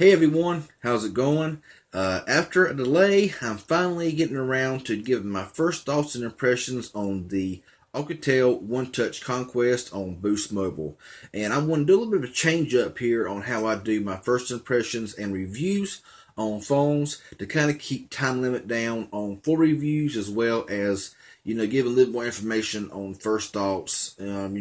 Hey everyone, how's it going? After a delay, I'm finally getting around to giving my first thoughts and impressions on the Alcatel One Touch Conquest on Boost Mobile. And I want to do a little bit of a change up here on how I do my first impressions and reviews on phones to kind of keep time limit down on full reviews as well as give a little more information on first thoughts, on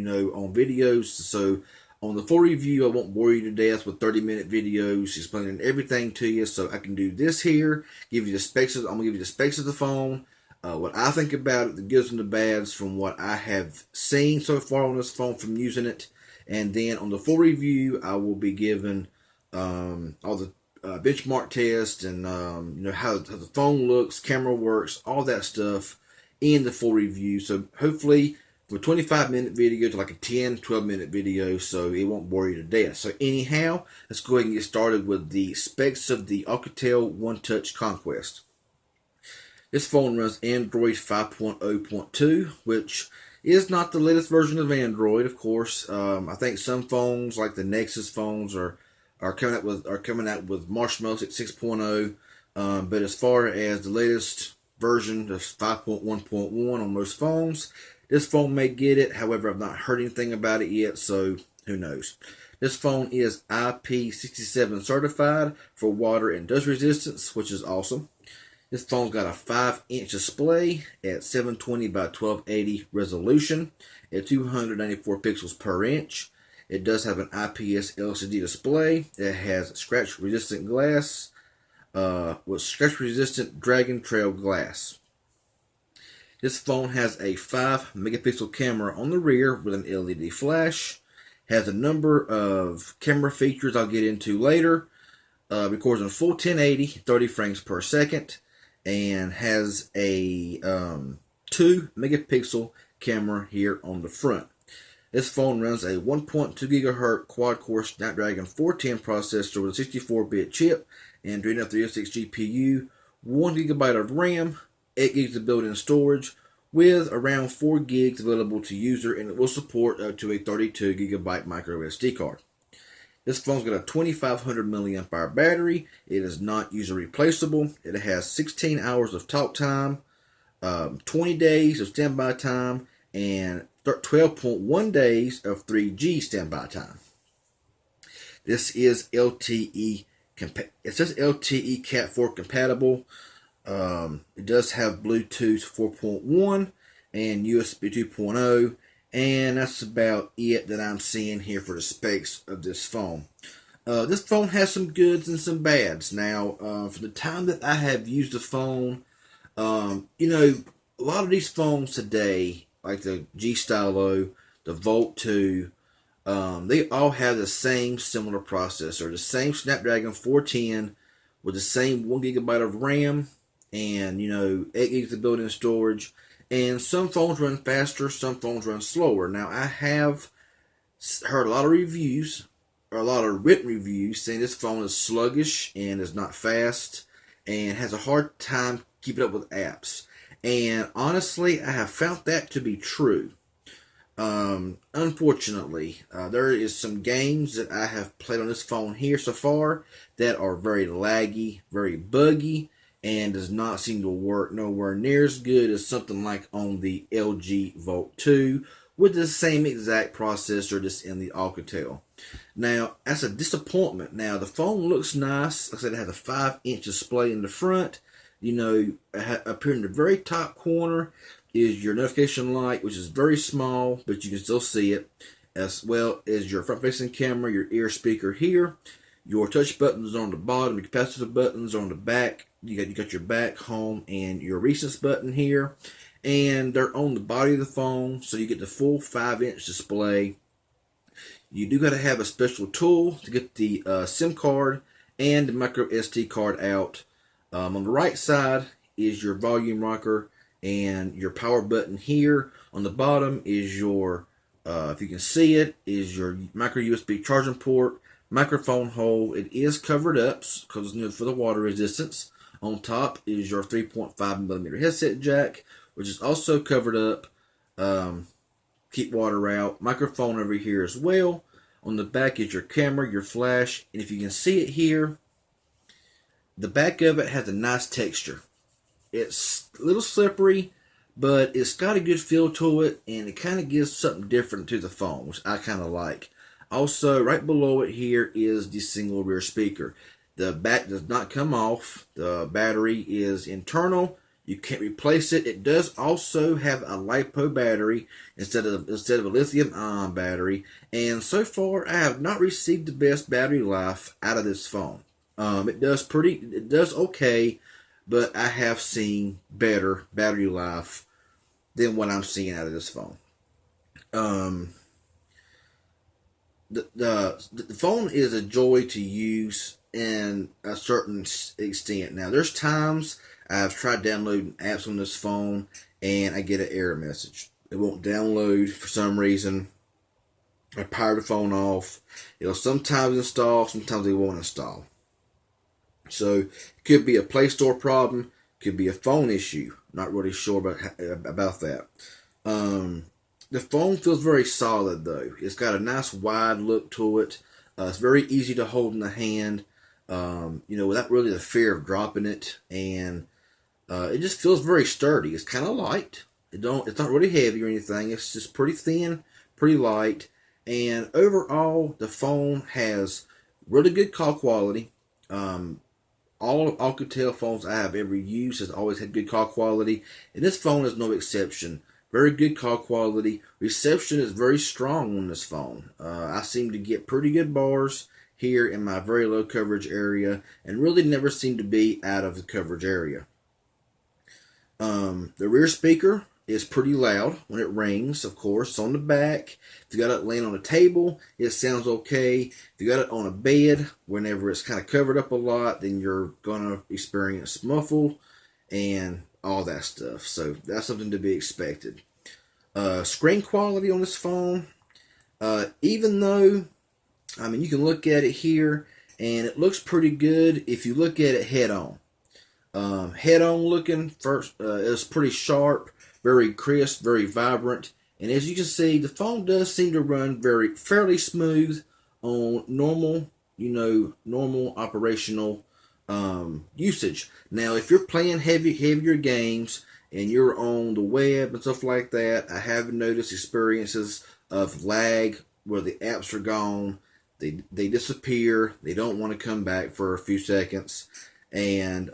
videos. So on the full review, I won't bore you to death with 30-minute videos explaining everything to you. So I can do this here, give you the specs. I'm gonna give you the specs of the phone, what I think about it, the goods and the bads from what I have seen so far on this phone from using it, and then on the full review, I will be giving all the benchmark tests and how the phone looks, camera works, all that stuff in the full review. So hopefully from a 25-minute video to like a 10-12-minute video, so it won't bore you to death. So anyhow, let's go ahead and get started with the specs of the Alcatel One Touch Conquest. This phone runs Android 5.0.2, which is not the latest version of Android, of course. I think some phones, like the Nexus phones, are coming out with Marshmallow 6.0. But as far as the latest version of 5.1.1 on most phones, this phone may get it. However, I've not heard anything about it yet, so who knows. This phone is IP67 certified for water and dust resistance, which is awesome. This phone's got a 5-inch display at 720 by 1280 resolution at 294 pixels per inch. It does have an IPS LCD display. It has scratch-resistant glass with scratch-resistant Dragon Trail glass. This phone has a 5-megapixel camera on the rear with an LED flash. Has a number of camera features I'll get into later. Records in full 1080, 30 frames per second, and has a 2-megapixel camera here on the front. This phone runs a 1.2 gigahertz quad-core Snapdragon 410 processor with a 64-bit chip and Adreno 306 GPU, 1 gigabyte of RAM, 8 gigs of built-in storage, with around 4 gigs available to user, and it will support up to a 32 gigabyte micro SD card. This phone's got a 2500 milliamp hour battery. It is not user replaceable. It has 16 hours of talk time, 20 days of standby time, and 12.1 days of 3G standby time. This is LTE. It says LTE Cat 4 compatible. It does have Bluetooth 4.1 and USB 2.0, and that's about it that I'm seeing here for the specs of this phone. This phone has some goods and some bads. Now, for the time that I have used the phone, a lot of these phones today, like the G Stylo, the Volt 2, they all have the same similar processor, the same Snapdragon 410 with the same 1 gigabyte of RAM and 8 gigs of built-in storage. And some phones run faster, some phones run slower. Now, I have heard a lot of reviews, or a lot of written reviews, saying this phone is sluggish and is not fast and has a hard time keeping up with apps. And honestly, I have found that to be true. Unfortunately, there is some games that I have played on this phone here so far that are very laggy, very buggy, and does not seem to work nowhere near as good as something like on the LG Volt 2 with the same exact processor that's in the Alcatel. Now, that's a disappointment. Now, the phone looks nice. Like I said, it has a 5-inch display in the front. Up here in the very top corner is your notification light, which is very small, but you can still see it, as well as your front-facing camera, your ear speaker here. Your touch buttons are on the bottom, your capacitive buttons are on the back. You got your back, home, and your recents button here. And they're on the body of the phone, so you get the full 5-inch display. You do got to have a special tool to get the SIM card and the micro SD card out. On the right side is your volume rocker and your power button here. On the bottom is your, if you can see it, is your micro USB charging port, microphone hole. It is covered up because it's for the water resistance. On top is your 3.5 millimeter headset jack, which is also covered up. Keep water out. Microphone over here as well. On the back is your camera, your flash, and if you can see it here, The back of it has a nice texture. It's a little slippery, but it's got a good feel to it, and it kind of gives something different to the phone, which I kind of like. Also, right below it here is the single rear speaker. The back does not come off. The battery is internal. You can't replace it. It does also have a LiPo battery instead of a lithium-ion battery. And so far, I have not received the best battery life out of this phone. It does okay, but I have seen better battery life than what I'm seeing out of this phone. The phone is a joy to use in a certain extent. Now, there's times I've tried downloading apps on this phone and I get an error message. It won't download for some reason. I power the phone off. It'll sometimes install, sometimes it won't install. So it could be a Play Store problem, could be a phone issue. Not really sure about that. The phone feels very solid though. It's got a nice wide look to it. It's very easy to hold in the hand, without really the fear of dropping it, and it just feels very sturdy. It's kind of light. It's not really heavy or anything. It's just pretty thin, pretty light, and overall the phone has really good call quality. All Alcatel phones I have ever used has always had good call quality, and this phone is no exception. Very good call quality. Reception is very strong on this phone. I seem to get pretty good bars here in my very low coverage area, and really never seem to be out of the coverage area. The rear speaker is pretty loud when it rings, of course. It's on the back. If you got it laying on a table, it sounds okay. If you got it on a bed, whenever it's kind of covered up a lot, then you're going to experience muffle and all that stuff. So that's something to be expected. Screen quality on this phone, even though, you can look at it here and it looks pretty good if you look at it head on. Head on looking first, is pretty sharp, very crisp, very vibrant, and as you can see, the phone does seem to run fairly smooth on normal operational usage. Now, if you're playing heavier games and you're on the web and stuff like that, I have noticed experiences of lag where the apps are gone, they disappear, they don't want to come back for a few seconds, and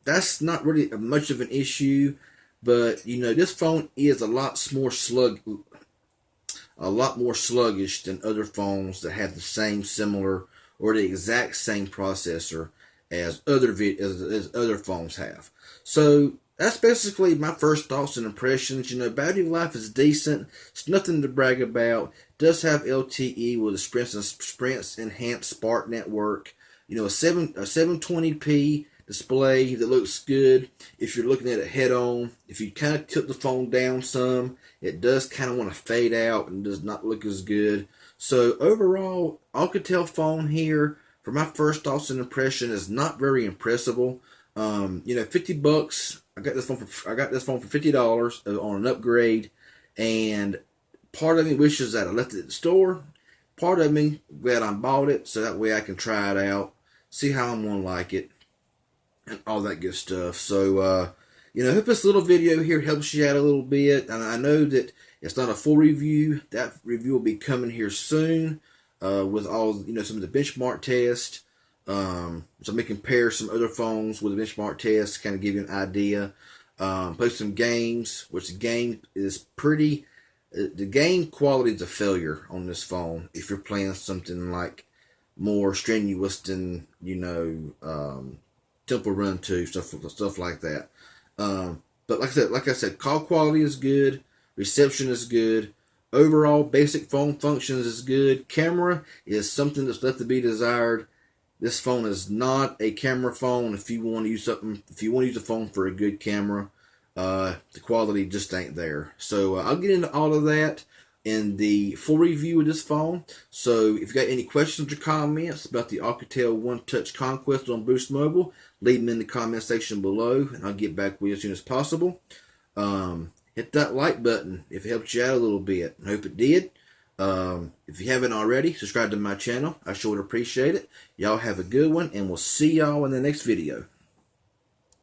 that's not really much of an issue. But this phone is a lot more sluggish than other phones that have the same similar or the exact same processor as other phones have. So that's basically my first thoughts and impressions. Battery life is decent. It's nothing to brag about. It does have LTE with a Sprint's enhanced Spark network. A 720p display that looks good if you're looking at it head on. If you kind of tilt the phone down some, it does kind of want to fade out and does not look as good. So overall, Alcatel phone here, for my first thoughts and impression, is not very impressible. $50. I got this phone for $50 on an upgrade, and part of me wishes that I left it at the store. Part of me glad I bought it so that way I can try it out, see how I'm gonna like it, and all that good stuff. So, hope this little video here helps you out a little bit. And I know that it's not a full review. That review will be coming here soon with all, some of the benchmark tests. So I may compare some other phones with a benchmark test to kind of give you an idea. Play some games, which the game is the game quality is a failure on this phone if you're playing something like more strenuous than, Temple Run 2, stuff like that. But like I said, call quality is good, reception is good, overall basic phone functions is good. Camera is something that's left to be desired. This phone is not a camera phone. If you want to use a phone for a good camera, the quality just ain't there. So I'll get into all of that in the full review of this phone. So if you got any questions or comments about the Alcatel One Touch Conquest on Boost Mobile, leave them in the comment section below, and I'll get back with you as soon as possible. Hit that like button if it helped you out a little bit. I hope it did. If you haven't already, subscribe to my channel. I sure would appreciate it. Y'all have a good one, and we'll see y'all in the next video.